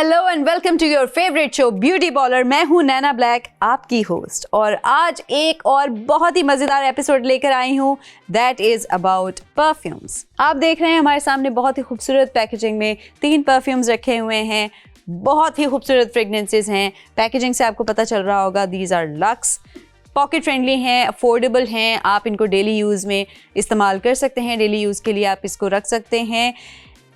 Hello and welcome to your favourite show beauty parlour. मैं हूं नैना black, आपकी host, और आज एक और बहुत ही मज़ेदार एपिसोड लेकर आई हूं दैट इज़ अबाउट परफ्यूम्स। आप देख रहे हैं हमारे सामने बहुत ही खूबसूरत पैकेजिंग में 3 परफ्यूम्स रखे हुए हैं। बहुत ही खूबसूरत फ्रेगनेंसेस हैं। पैकेजिंग से आपको पता चल रहा होगा these are luxe, pocket friendly हैं, अफोर्डेबल हैं। आप इनको डेली यूज़ में इस्तेमाल कर सकते हैं, डेली यूज़ के लिए आप इसको रख सकते हैं।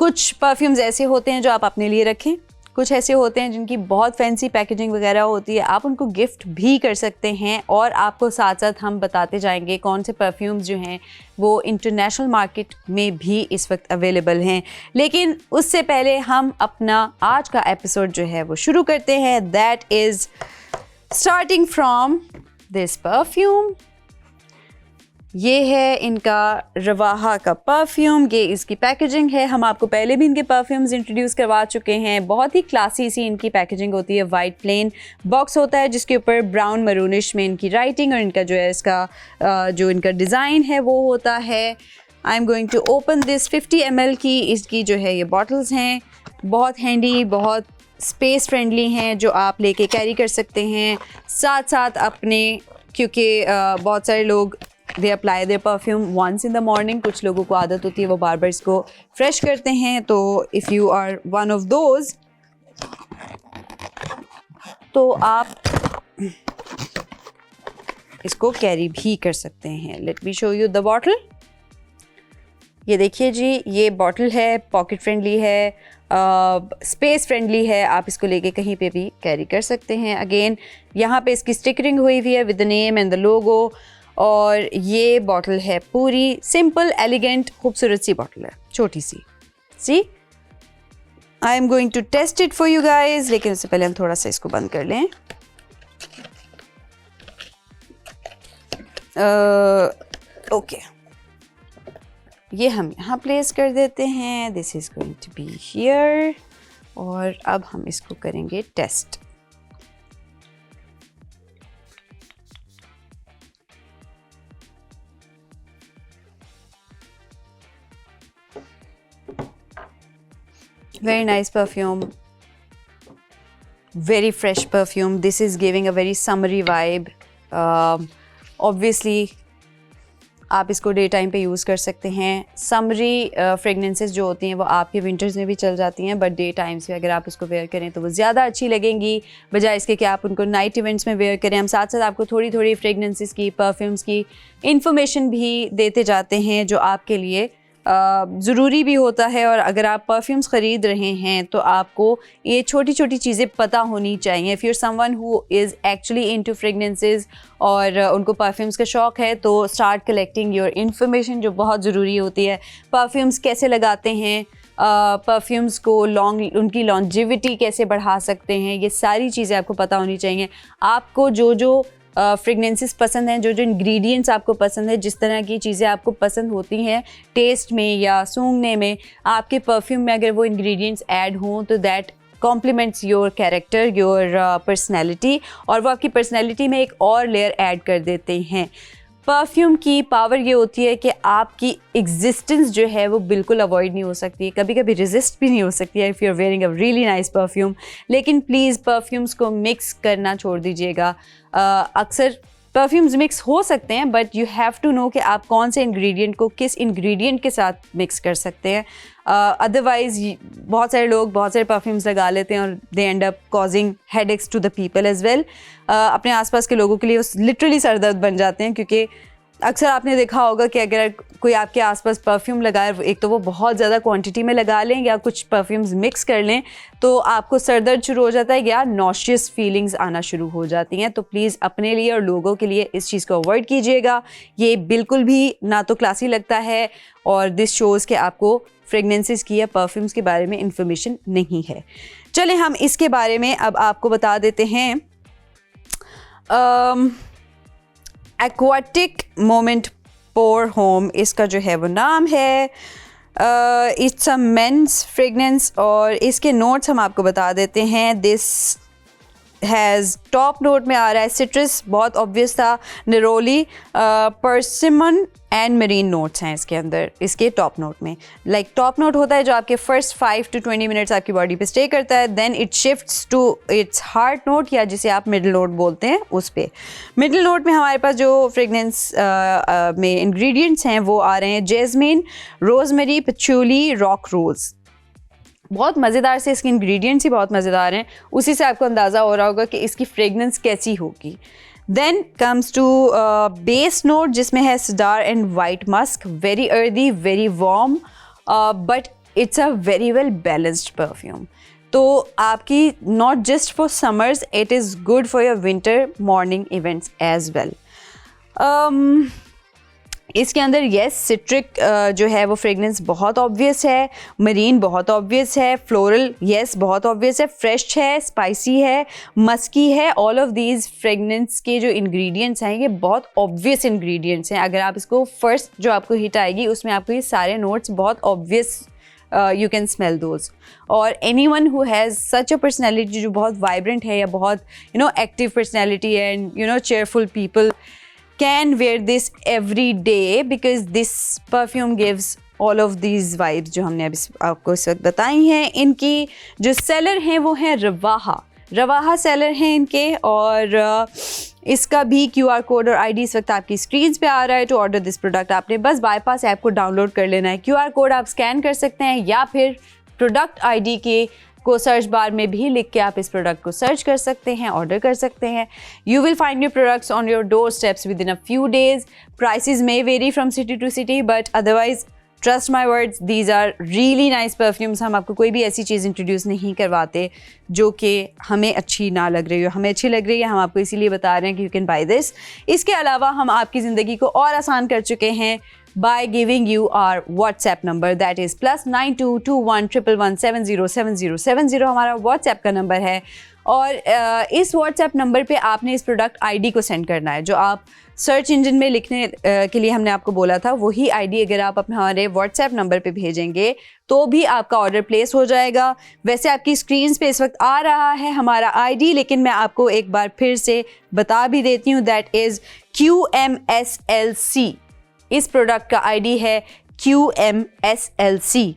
कुछ परफ्यूम्स ऐसे होते हैं जो आप अपने लिए रखें, कुछ ऐसे होते हैं जिनकी बहुत फैंसी पैकेजिंग वगैरह होती है, आप उनको गिफ्ट भी कर सकते हैं। और आपको साथ साथ हम बताते जाएंगे कौन से परफ्यूम्स जो हैं वो इंटरनेशनल मार्केट में भी इस वक्त अवेलेबल हैं। लेकिन उससे पहले हम अपना आज का एपिसोड जो है वो शुरू करते हैं। That is starting from this perfume. ये है इनका रवाहा का परफ्यूम, ये इसकी पैकेजिंग है। हम आपको पहले भी इनके परफ्यूम्स इंट्रोड्यूस करवा चुके हैं। बहुत ही क्लासी सी इनकी पैकेजिंग होती है। वाइट प्लेन बॉक्स होता है जिसके ऊपर ब्राउन मरूनिश में इनकी राइटिंग और इनका जो है इसका जो इनका डिज़ाइन है वो होता है। I am going to open this 50 ml की इसकी जो है ये बॉटल्स हैं। बहुत हैंडी, बहुत स्पेस फ्रेंडली हैं, जो आप लेके कैरी कर सकते हैं साथ साथ अपने, क्योंकि बहुत सारे लोग they apply their perfume once in the morning. कुछ लोगों को आदत होती है वो बार बार इसको फ्रेश करते हैं। तो if you are one of those तो आप इसको कैरी भी कर सकते हैं। Let me show you the bottle. ये देखिए जी, ये बॉटल है, पॉकेट फ्रेंडली है, स्पेस फ्रेंडली है। आप इसको लेके कहीं पे भी कैरी कर सकते हैं। अगेन यहाँ पे इसकी स्टिकरिंग हुई हुई है with the name and the logo. और ये बॉटल है पूरी सिंपल एलिगेंट खूबसूरत सी बॉटल है, छोटी सी। I am going to test it for you guys, लेकिन उससे पहले हम थोड़ा सा इसको बंद कर लें। ओके, ये हम यहाँ प्लेस कर देते हैं। This is going to be here. और अब हम इसको करेंगे test. Very nice perfume, very fresh perfume. This is giving a very summery vibe. Obviously आप इसको डे टाइम पे यूज़ कर सकते हैं। समरी फ्रेगनेंसेस जो होती हैं वो आपके विंटर्स में भी चल जाती हैं, बट डे टाइम्स में अगर आप इसको वेयर करें तो वो ज़्यादा अच्छी लगेंगी, बजाय इसके कि आप उनको नाइट इवेंट्स में वेयर करें। हम साथ साथ आपको थोड़ी थोड़ी फ्रेगनेंसेस की, परफ्यूम्स की इंफॉर्मेशन भी देते जाते हैं जो आपके लिए ज़रूरी भी होता है। और अगर आप परफ्यूम्स ख़रीद रहे हैं तो आपको ये छोटी छोटी चीज़ें पता होनी चाहिए। If you are someone who is actually into fragrances और उनको परफ्यूम्स का शौक़ है तो स्टार्ट कलेक्टिंग योर इन्फॉर्मेशन, जो बहुत ज़रूरी होती है। परफ्यूम्स कैसे लगाते हैं, परफ्यूम्स को उनकी लॉन्जिविटी कैसे बढ़ा सकते हैं, ये सारी चीज़ें आपको पता होनी चाहिए। आपको जो फ्रेगनेंसेस पसंद हैं, जो इंग्रेडिएंट्स आपको पसंद है, जिस तरह की चीज़ें आपको पसंद होती हैं टेस्ट में या सूंघने में, आपके परफ्यूम में अगर वो इंग्रेडिएंट्स ऐड हों तो that complements your character, your personality, और वो आपकी पर्सनैलिटी में एक और लेयर ऐड कर देते हैं। परफ्यूम की पावर ये होती है कि आपकी एग्जिस्टेंस जो है वो बिल्कुल अवॉइड नहीं हो सकती, कभी कभी रेजिस्ट भी नहीं हो सकती है if you are wearing a really nice perfume. लेकिन प्लीज़ परफ्यूम्स को मिक्स करना छोड़ दीजिएगा। अक्सर परफ्यूम्स मिक्स हो सकते हैं, but you have to know कि आप कौन से इंग्रेडिएंट को किस इंग्रेडिएंट के साथ मिक्स कर सकते हैं। अदरवाइज़ बहुत सारे लोग बहुत सारे परफ्यूम्स लगा लेते हैं और they end up causing headaches to the people as well. अपने आसपास के लोगों के लिए वो लिटरली सर दर्द बन जाते हैं, क्योंकि अक्सर आपने देखा होगा कि अगर कोई आपके आसपास परफ्यूम लगाए, एक तो वो बहुत ज़्यादा क्वांटिटी में लगा लें या कुछ परफ्यूम्स मिक्स कर लें, तो आपको सर दर्द शुरू हो जाता है या नॉशियस फीलिंग्स आना शुरू हो जाती हैं। तो प्लीज़ अपने लिए और लोगों के लिए इस चीज़ को अवॉइड कीजिएगा। ये बिल्कुल भी ना तो क्लासी लगता है और दिस शोज़ के आपको फ्रेगनेंसेस की या परफ्यूम्स के बारे में इंफॉर्मेशन नहीं है। चलें हम इसके बारे में अब आपको बता देते हैं। एक्वाटिक मोमेंट पोर होम इसका जो है वो नाम है। इट्स अ मेंस फ्रेगनेंस और इसके नोट्स हम आपको बता देते हैं। दिस हैज़ टॉप नोट में आ रहा है सिट्रस, बहुत ऑब्वियस था, neroli, persimmon and marine notes हैं इसके अंदर, इसके टॉप नोट में। लाइक टॉप नोट होता है जो आपके फर्स्ट 5 to 20 मिनट्स आपकी बॉडी पे स्टे करता है, then it shifts to its heart note या जिसे आप मिडिल नोट बोलते हैं उस पे। मिडिल नोट में हमारे पास जो फ्रेगनेंस में इंग्रेडिएंट्स हैं वो आ रहे हैं जेसमिन, रोजमेरी, पचूली, रॉक रोज। बहुत मज़ेदार से इसके इंग्रेडिएंट्स ही बहुत मज़ेदार हैं, उसी से आपको अंदाज़ा हो रहा होगा कि इसकी फ्रेगनेंस कैसी होगी। Then comes to base note जिसमें है cedar and white musk, very earthy, very warm, but it's a very well balanced perfume. तो आपकी not just for summers, it is good for your winter morning events as well. इसके अंदर yes citric जो है वो fragrance बहुत obvious है, marine बहुत ऑब्वियस है, फ्लोरल येस बहुत ऑब्वियस है, फ्रेश है, स्पाइसी है, मस्की है। ऑल ऑफ दीज फ्रेगनेंस के जो इंग्रेडिएंट्स हैं ये बहुत ऑब्वियस इंग्रेडिएंट्स हैं। अगर आप इसको फर्स्ट जो आपको हिट आएगी उसमें आपको ये सारे नोट्स बहुत obvious, you can smell those. और anyone who has such a personality जो बहुत वाइब्रेंट है या बहुत active personality and cheerful people can wear this every day because this perfume gives all of these vibes जो हमने अभी आपको इस वक्त बताई हैं। इनकी जो सेलर हैं वो हैं रवाहा सेलर हैं इनके, और इसका भी QR कोड और ID इस वक्त आपकी स्क्रीन पे आ रहा है। टू ऑर्डर दिस प्रोडक्ट आपने बस बाईपास ऐप को डाउनलोड कर लेना है, QR कोड आप स्कैन कर सकते हैं या फिर प्रोडक्ट ID के को सर्च बार में भी लिख के आप इस प्रोडक्ट को सर्च कर सकते हैं, ऑर्डर कर सकते हैं। You will find your products on your door steps within a few days. Prices may vary from city to city but otherwise trust my words, these are really nice perfumes. हम आपको कोई भी ऐसी चीज़ introduce नहीं करवाते जो कि हमें अच्छी ना लग रही हो, हमें अच्छी लग रही है हम आपको इसीलिए बता रहे हैं कि यू कैन बाय दिस। इसके अलावा हम आपकी ज़िंदगी को और आसान कर चुके हैं by giving you our WhatsApp number that is +922111707070 हमारा WhatsApp का नंबर है। और इस WhatsApp नंबर पे आपने इस प्रोडक्ट ID को सेंड करना है जो आप सर्च इंजन में लिखने के लिए हमने आपको बोला था, वही ID अगर आप अपने हमारे WhatsApp नंबर पे भेजेंगे तो भी आपका ऑर्डर प्लेस हो जाएगा। वैसे आपकी स्क्रीन पे इस वक्त आ रहा है हमारा ID, लेकिन मैं आपको एक बार फिर से बता भी देती हूँ, दैट इज़ QMSLC। इस प्रोडक्ट का ID है QMSLC।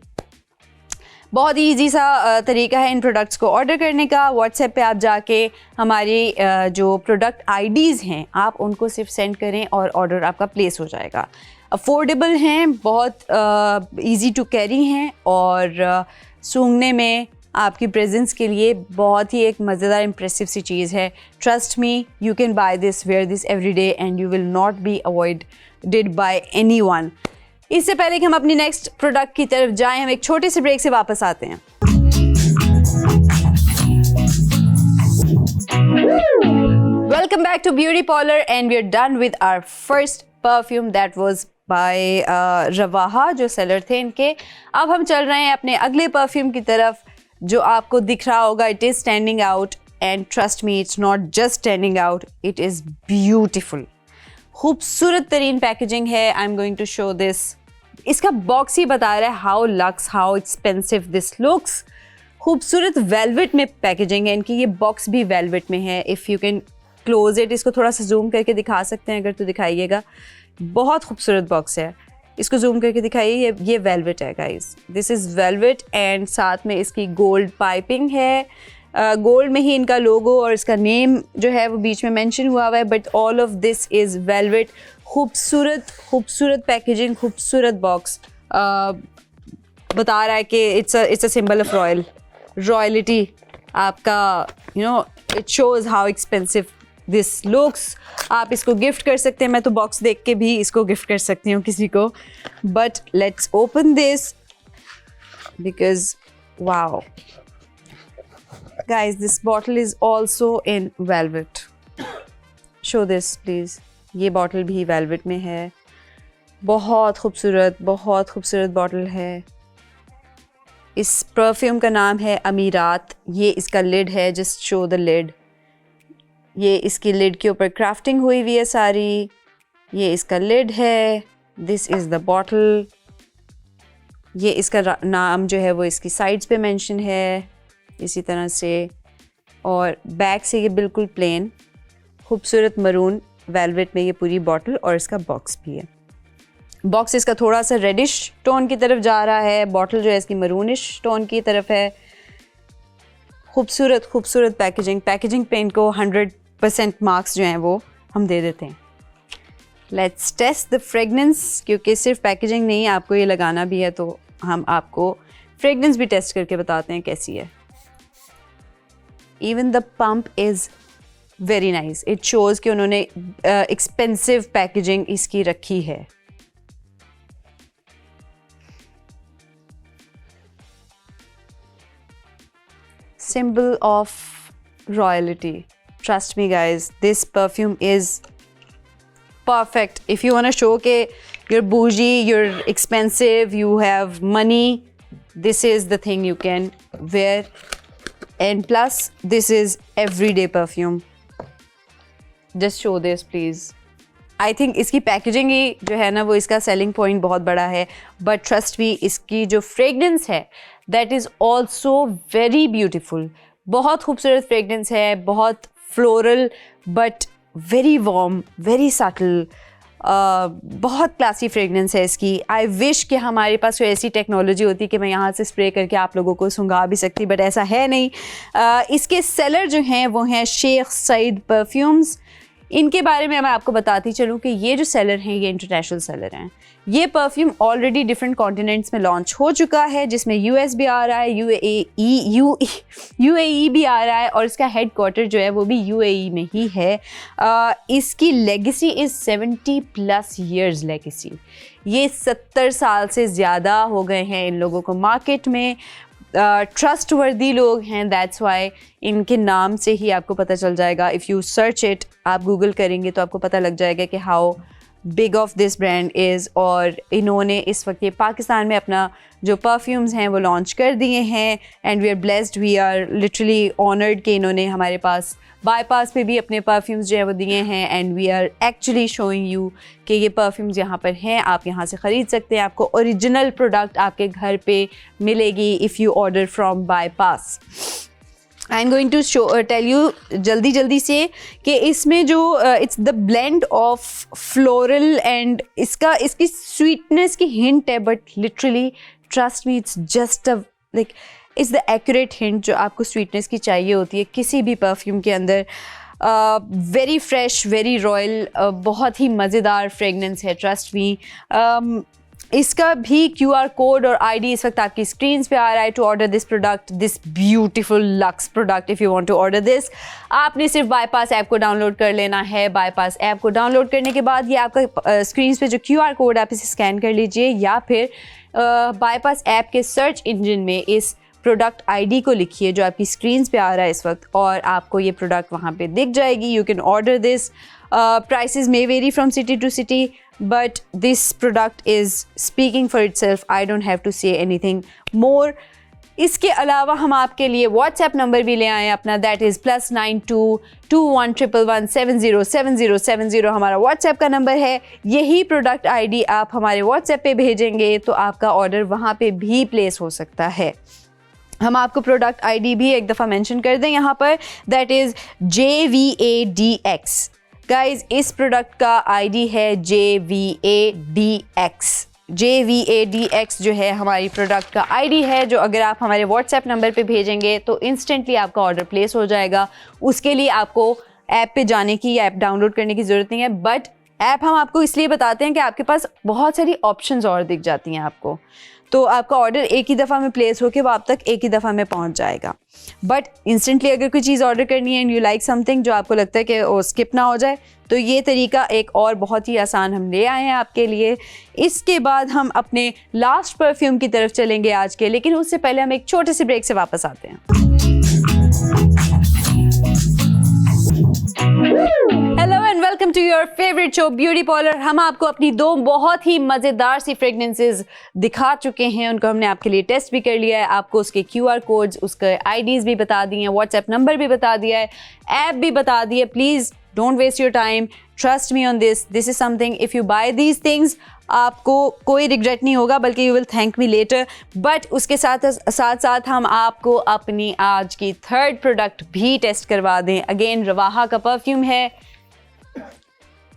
बहुत ही ईजी सा तरीका है इन प्रोडक्ट्स को ऑर्डर करने का। व्हाट्सएप पे आप जाके हमारी जो प्रोडक्ट IDs हैं आप उनको सिर्फ सेंड करें और ऑर्डर आपका प्लेस हो जाएगा। अफोर्डेबल हैं, बहुत इजी टू कैरी हैं और सूंघने में आपकी प्रेजेंस के लिए बहुत ही एक मज़ेदार इंप्रेसिव सी चीज़ है। Trust me, you can buy this, wear this every day and you will not be avoided by anyone. इससे पहले कि हम अपनी नेक्स्ट प्रोडक्ट की तरफ जाएं, हम एक छोटे से ब्रेक से वापस आते हैं। Welcome back to beauty parlour and we are done with our first perfume that was by Rawaha, जो सेलर थे इनके। अब हम चल रहे हैं अपने अगले परफ्यूम की तरफ जो आपको दिख रहा होगा। It is standing out and trust me, it's not just standing out, it is beautiful. खूबसूरत तरीन पैकेजिंग है। I am going to show this. इसका बॉक्स ही बता रहा है how luxe, how expensive this looks. खूबसूरत वेलवेट में पैकेजिंग है इनकी, ये बॉक्स भी वेलवेट में है। If you can close it, इसको थोड़ा सा जूम करके दिखा सकते हैं अगर तो दिखाइएगा। बहुत खूबसूरत बॉक्स है, इसको जूम करके दिखाइए। ये वेलवेट है guys, this is velvet and साथ में इसकी गोल्ड पाइपिंग है। गोल्ड में ही इनका लोगो और इसका नेम जो है वो बीच में मेंशन हुआ हुआ है, but all of this is velvet. खूबसूरत पैकेजिंग, खूबसूरत बॉक्स बता रहा है कि it's a symbol of royalty. आपका it shows how expensive this looks. आप इसको गिफ्ट कर सकते हैं, मैं तो बॉक्स देख के भी इसको गिफ्ट कर सकती हूँ किसी को। But let's open this because wow guys, this bottle is also in velvet. Show this please. ये बॉटल भी वेलवेट में है। बहुत खूबसूरत बॉटल है। इस परफ्यूम का नाम है अमीरात। ये इसका लिड है, जस्ट शो द लिड। ये इसकी लिड के ऊपर क्राफ्टिंग हुई हुई है सारी। ये इसका लिड है। This is the bottle. ये इसका नाम जो है वो इसकी साइड्स पे मेंशन है। इसी तरह से और बैक से ये बिल्कुल प्लेन खूबसूरत मरून वेलवेट में ये पूरी बॉटल और इसका बॉक्स भी है। बॉक्स इसका थोड़ा सा रेडिश टोन की तरफ जा रहा है, बॉटल जो है इसकी मरूनिश टोन की तरफ है। खूबसूरत खूबसूरत पैकेजिंग पे इनको 100% मार्क्स जो हैं वो हम दे देते हैं। लेट्स टेस्ट द फ्रेगनेंस, क्योंकि सिर्फ पैकेजिंग नहीं आपको ये लगाना भी है, तो हम आपको फ्रेगनेंस भी टेस्ट करके बताते हैं कैसी है। Even the pump is very nice, it shows कि उन्होंने एक्सपेंसिव पैकेजिंग इसकी रखी है। Symbol of royalty. Trust me guys, this perfume is perfect. If you want to show that you're bougie, you're expensive, you have money, this is the thing you can wear. And plus, this is everyday perfume. Just show this please. I think इसकी packaging ही जो है ना वो इसका selling point बहुत बड़ा है, but trust me इसकी जो फ्रेगनेंस है that is also very beautiful. बहुत खूबसूरत फ्रेगनेंस है, बहुत floral but very warm, very subtle, बहुत क्लासी फ्रेगनेंस है इसकी। आई विश कि हमारे पास कोई ऐसी टेक्नोलॉजी होती कि मैं यहाँ से स्प्रे करके आप लोगों को सुंघा भी सकती, बट ऐसा है नहीं। इसके सेलर जो हैं वो हैं शेख सईद परफ्यूम्स। इनके बारे में मैं आपको बताती चलूँ कि ये जो सेलर हैं ये इंटरनेशनल सेलर हैं। ये परफ्यूम ऑलरेडी डिफरेंट कॉन्टिनेंट्स में लॉन्च हो चुका है, जिसमें यूएस भी आ रहा है, यूएई भी आ रहा है, और इसका हेड क्वार्टर जो है वो भी यूएई में ही है। इसकी लेगेसी इज़ 70+ ईयर्स लेगेसी। ये 70 साल से ज़्यादा हो गए हैं इन लोगों को मार्केट में। ट्रस्ट वर्दी लोग हैं, दैट्स वाई इनके नाम से ही आपको पता चल जाएगा। इफ़ यू सर्च इट, आप गूगल करेंगे तो आपको पता लग जाएगा कि how big of this brand is. और इन्होंने इस वक्त ये पाकिस्तान में अपना जो परफ्यूम्स हैं वो लॉन्च कर दिए हैं, and we are blessed, we are literally honoured कि इन्होंने हमारे पास बाईपास पे भी अपने परफ्यूम्स जो है वो दिए हैं, and we are actually showing you कि ये परफ्यूम्स यहाँ पर हैं, आप यहाँ से ख़रीद सकते हैं। आपको ओरिजिनल प्रोडक्ट आपके घर पे मिलेगी if you order from Bypass. I am going to tell you जल्दी से कि इसमें जो it's the blend of floral and इसकी स्वीटनेस की हिंट है, but literally trust me it's just like it's the accurate hint जो आपको स्वीटनेस की चाहिए होती है किसी भी परफ्यूम के अंदर। वेरी फ्रेश, वेरी रॉयल, बहुत ही मज़ेदार फ्रेगनेंस है, ट्रस्ट मी। इसका भी QR कोड और ID इस वक्त आपकी स्क्रीन्स पे आ रहा है to order this product, this beautiful luxe product. If you want to order this, आपने सिर्फ बाईपास ऐप को डाउनलोड कर लेना है। बाईपास ऐप को डाउनलोड करने के बाद ये आपका स्क्रीन्स पे जो QR कोड आप इसे स्कैन कर लीजिए, या फिर बाईपास ऐप के सर्च इंजन में इस प्रोडक्ट ID को लिखिए जो आपकी स्क्रीन्स पे आ रहा है इस वक्त, और आपको ये प्रोडक्ट वहाँ पे दिख जाएगी। You can order this. Prices may vary from city to city, but this product is speaking for itself. I don't have to say anything more. इसके अलावा हम आपके लिए WhatsApp नंबर भी ले आए हैं अपना, दैट इज़ +92 2111 707070 हमारा WhatsApp का नंबर है। यही प्रोडक्ट ID आप हमारे WhatsApp पे भेजेंगे तो आपका ऑर्डर वहाँ पे भी प्लेस हो सकता है। हम आपको प्रोडक्ट ID भी एक दफ़ा मेंशन कर दें यहाँ पर, दैट इज़ JVADX। गाइज, इस प्रोडक्ट का ID है JVADX। JVADX जो है हमारी प्रोडक्ट का ID है, जो अगर आप हमारे WhatsApp नंबर पे भेजेंगे तो इंस्टेंटली आपका ऑर्डर प्लेस हो जाएगा। उसके लिए आपको ऐप पे जाने की या ऐप डाउनलोड करने की ज़रूरत नहीं है, बट ऐप हम आपको इसलिए बताते हैं कि आपके पास बहुत सारी ऑप्शंस और दिख जाती हैं आपको, तो आपका ऑर्डर एक ही दफ़ा में प्लेस होकर वो आप तक एक ही दफ़ा में पहुंच जाएगा। बट इंस्टेंटली अगर कोई चीज़ ऑर्डर करनी है एंड यू लाइक समथिंग जो आपको लगता है कि वो स्किप ना हो जाए, तो ये तरीका एक और बहुत ही आसान हम ले आए हैं आपके लिए। इसके बाद हम अपने लास्ट परफ्यूम की तरफ चलेंगे आज के, लेकिन उससे पहले हम एक छोटे से ब्रेक से वापस आते हैं। Hello and welcome to your favourite show beauty parlour. हम आपको अपनी दो बहुत ही मज़ेदार सी फ्रेगनेंसेस दिखा चुके हैं, उनको हमने आपके लिए टेस्ट भी कर लिया है, आपको उसके QR कोड्स, उसके IDs भी बता दिए हैं, WhatsApp नंबर भी बता दिया है, ऐप भी बता दी है। Please don't waste your time, trust me on this is something, if you buy these things आपको कोई रिग्रेट नहीं होगा, बल्कि you will thank me later. But उसके साथ साथ हम आपको अपनी आज की थर्ड प्रोडक्ट भी टेस्ट करवा दें। अगेन रवाहा का परफ्यूम है।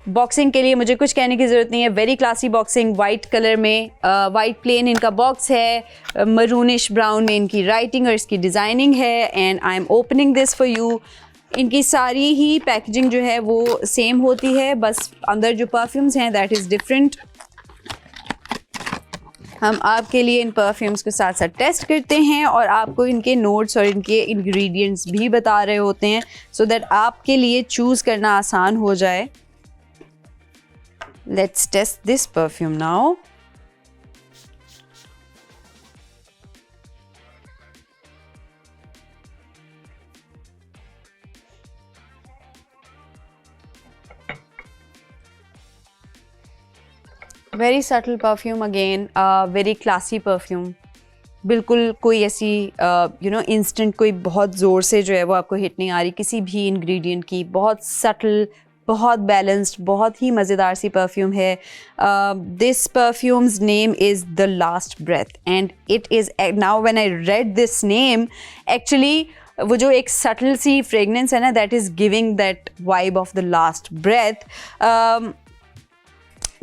बॉक्सिंग के लिए मुझे कुछ कहने की ज़रूरत नहीं है, very classy boxing, white colour में, वाइट प्लेन इनका बॉक्स है, मरूनिश ब्राउन में इनकी राइटिंग और इसकी डिज़ाइनिंग है। And I am opening this for you. इनकी सारी ही पैकेजिंग जो है वो सेम होती है, बस अंदर जो परफ्यूम्स हैं दैट इज़ डिफरेंट। हम आपके लिए इन परफ्यूम्स के साथ साथ टेस्ट करते हैं और आपको इनके नोट्स और इनके इंग्रेडिएंट्स भी बता रहे होते हैं, सो दैट आपके लिए चूज़ करना आसान हो जाए। Let's test this perfume now. Very subtle perfume, again very classy perfume. बिल्कुल कोई ऐसी इंस्टेंट कोई बहुत ज़ोर से जो है वो आपको हिट नहीं आ रही किसी भी इंग्रेडिएंट की। बहुत सटल, बहुत बैलेंस्ड, बहुत ही मज़ेदार सी परफ्यूम है। This perfume's name is the last breath and it is, now when I read this name, actually वो जो एक सटल सी फ्रेगनेंस है ना, that is giving that vibe of the last breath.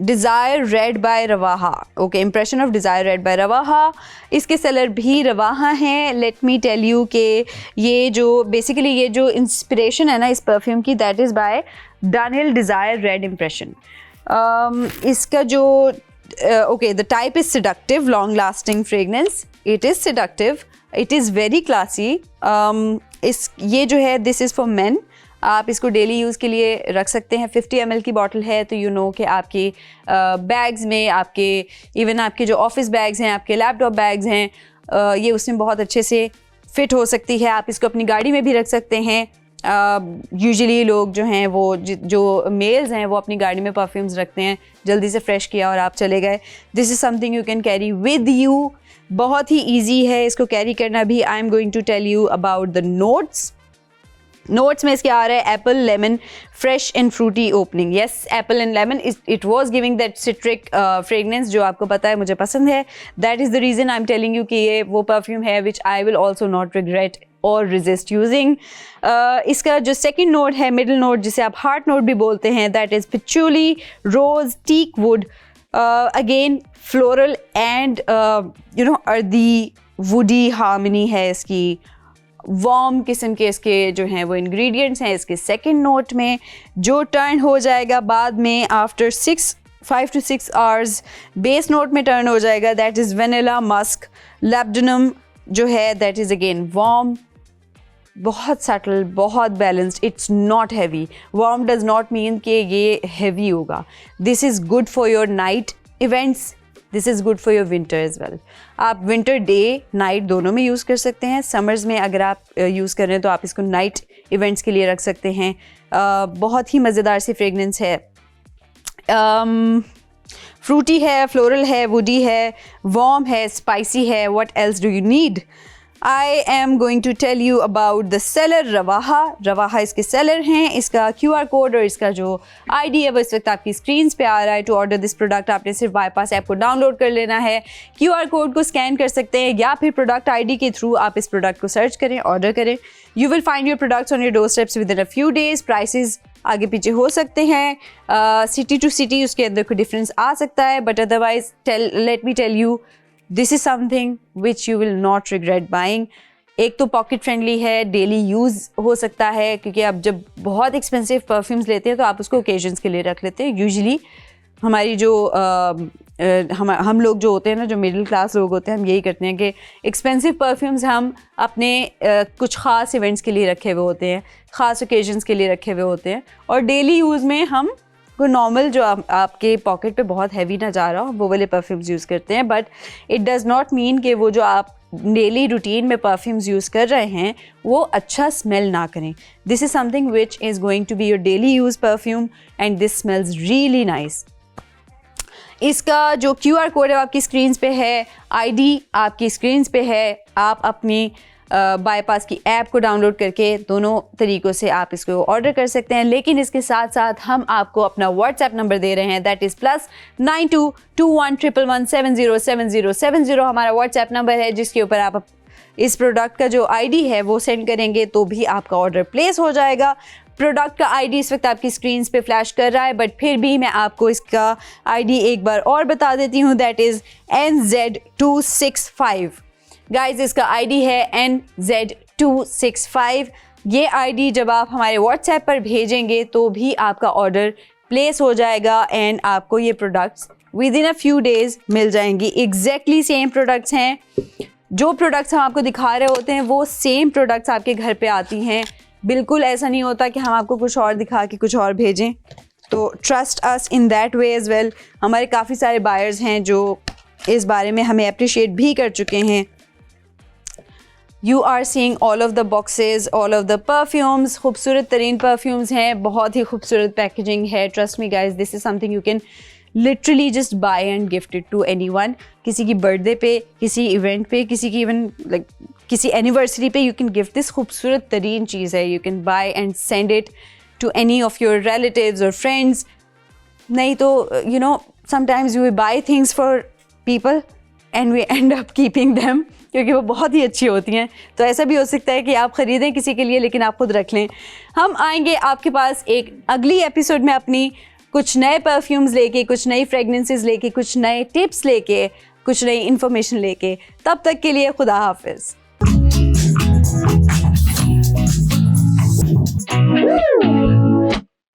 Desire red by Rawaha, okay, impression of desire red by Rawaha. इसके seller भी रवाहा हैं। Let me tell you कि ये जो बेसिकली ये जो इंस्पिरेशन है ना इस परफ्यूम की, that is by Daniel desire red impression. इसका जो okay, the type is seductive long lasting fragrance, it is seductive, it is very classy. ये जो है दिस इज़ फॉर मेन, आप इसको डेली यूज़ के लिए रख सकते हैं। 50 ml की बॉटल है, तो यू नो कि आपकी बैग्स में, आपके इवन आपके जो ऑफिस बैग्स हैं, आपके लैपटॉप बैग्स हैं, ये उसमें बहुत अच्छे से फिट हो सकती है। आप इसको अपनी गाड़ी में भी रख सकते हैं। यूजुअली लोग जो हैं वो जो मेल्स हैं वो अपनी गाड़ी में परफ्यूम्स रखते हैं, जल्दी से फ्रेश किया और आप चले गए। This is something you can carry with you. बहुत ही ईजी है इसको कैरी करना भी। I am going to tell you about the notes. Notes में इसके आ रहा है apple, lemon, fresh and fruity opening. Yes, apple and lemon, it was giving that citric fragrance जो आपको पता है मुझे पसंद है। That is the reason I am telling you कि ये वो परफ्यूम है which I will also not regret और रिजिस्ट यूजिंग। इसका जो सेकेंड नोट है, मिडल नोट, जिसे आप हार्ट नोट भी बोलते हैं, that is patchouli, rose, teak wood. Again floral and earthy woody harmony है इसकी। वार्म किस्म के इसके जो हैं वो इंग्रेडिएंट्स हैं इसके सेकंड नोट में, जो टर्न हो जाएगा बाद में after 5 to 6 hours base note में टर्न हो जाएगा। That is vanilla, musk, labdanum जो है दैट इज़ अगेन वार्म, बहुत सटल, बहुत balanced, it's not heavy. Warm does not mean कि ये हैवी होगा। This is good for your night events, this is good for your winter as well. आप winter day night दोनों में use कर सकते हैं। समर्स में अगर आप यूज़ कर रहे हैं तो आप इसको नाइट इवेंट्स के लिए रख सकते हैं। बहुत ही मज़ेदार सी फ्रेगनेंस है। फ्रूटी है, फ्लोरल है, वुडी है, वार्म है, स्पाइसी है। What else do you need? I am going to tell you about the seller Rawaha. Rawaha इसके सेलर हैं। इसका QR कोड और इसका जो ID है वो इस वक्त आपकी स्क्रीन पे आ रहा है। टू ऑर्डर दिस प्रोडक्ट आपने सिर्फ बाईपास ऐप को डाउनलोड कर लेना है, QR कोड को स्कैन कर सकते हैं या फिर प्रोडक्ट ID के थ्रू आप इस प्रोडक्ट को सर्च करें, ऑर्डर करें। You will find your products on your door steps within a few days. Prices आगे पीछे हो सकते हैं, सिटी टू सिटी उसके अंदर कोई डिफरेंस आ सकता है, but otherwise let me tell you, this is something which you will not regret buying. एक तो पॉकेट फ्रेंडली है, डेली यूज़ हो सकता है, क्योंकि आप जब बहुत एक्सपेंसिव परफ्यूम्स लेते हैं तो आप उसको ओकेजन्स के लिए रख लेते हैं। यूजुअली हमारी जो हम लोग जो होते हैं ना, जो मिडिल क्लास लोग होते हैं, हम यही करते हैं कि एक्सपेंसिव परफ्यूम्स हम अपने कुछ ख़ास इवेंट्स के लिए रखे हुए होते हैं, ख़ास ओकेजन्स के लिए रखे हुए होते हैं, और डेली यूज़ में हम कोई नॉर्मल जो आपके पॉकेट पे बहुत हैवी ना जा रहा हो वो वाले परफ्यूम्स यूज़ करते हैं। But it does not mean कि वो जो आप डेली रूटीन में परफ्यूम्स यूज़ कर रहे हैं वो अच्छा स्मेल ना करें। This is something which is going to be your daily use perfume and this smells really nice. इसका जो QR कोड है आपकी स्क्रीन पे है, ID आपकी स्क्रीन पे है। आप अपनी बाईपास की ऐप को डाउनलोड करके दोनों तरीक़ों से आप इसको ऑर्डर कर सकते हैं। लेकिन इसके साथ साथ हम आपको अपना व्हाट्सएप नंबर दे रहे हैं, दैट इज़ +922111707070 हमारा व्हाट्सएप नंबर है, जिसके ऊपर आप इस प्रोडक्ट का जो आईडी है वो सेंड करेंगे तो भी आपका ऑर्डर प्लेस हो जाएगा। प्रोडक्ट का आईडी इस वक्त आपकी स्क्रीन पे फ्लैश कर रहा है, बट फिर भी मैं आपको इसका आईडी एक बार और बता देती हूँ, दैट इज़ NZ265। गाइज इसका आईडी है NZ265। ये आईडी जब आप हमारे व्हाट्सएप पर भेजेंगे तो भी आपका ऑर्डर प्लेस हो जाएगा एंड आपको ये products within a few days मिल जाएंगी। एग्जैक्टली सेम प्रोडक्ट्स हैं, जो प्रोडक्ट्स हम आपको दिखा रहे होते हैं वो सेम प्रोडक्ट्स आपके घर पे आती हैं। बिल्कुल ऐसा नहीं होता कि हम आपको कुछ और दिखा के कुछ और भेजें। तो trust us in that way as well. हमारे काफ़ी सारे बायर्स हैं जो इस बारे में हमें अप्रिशिएट भी कर चुके हैं। You are seeing all of the boxes, all of the perfumes, खूबसूरत तरीन परफ्यूम्स हैं, बहुत ही खूबसूरत पैकेजिंग है। Trust me guys, this is something you can literally just buy and gift it to anyone. किसी की बर्थडे पे, किसी इवेंट पे, किसी की इवन लाइक किसी एनिवर्सरी पे यू कैन गिफ्ट दिस। खूबसूरत तरीन चीज़ है, you can buy and send it to any of your relatives और फ्रेंड्स। नहीं तो you know sometimes we buy things for people and we end up keeping them, क्योंकि वो बहुत ही अच्छी होती हैं। तो ऐसा भी हो सकता है कि आप ख़रीदें किसी के लिए लेकिन आप खुद रख लें। हम आएंगे आपके पास एक अगली एपिसोड में अपनी कुछ नए परफ्यूम्स लेके, कुछ नई फ्रेगनेंसेस लेके, कुछ नए टिप्स लेके, कुछ नई इन्फॉर्मेशन लेके। तब तक के लिए खुदा हाफिज़।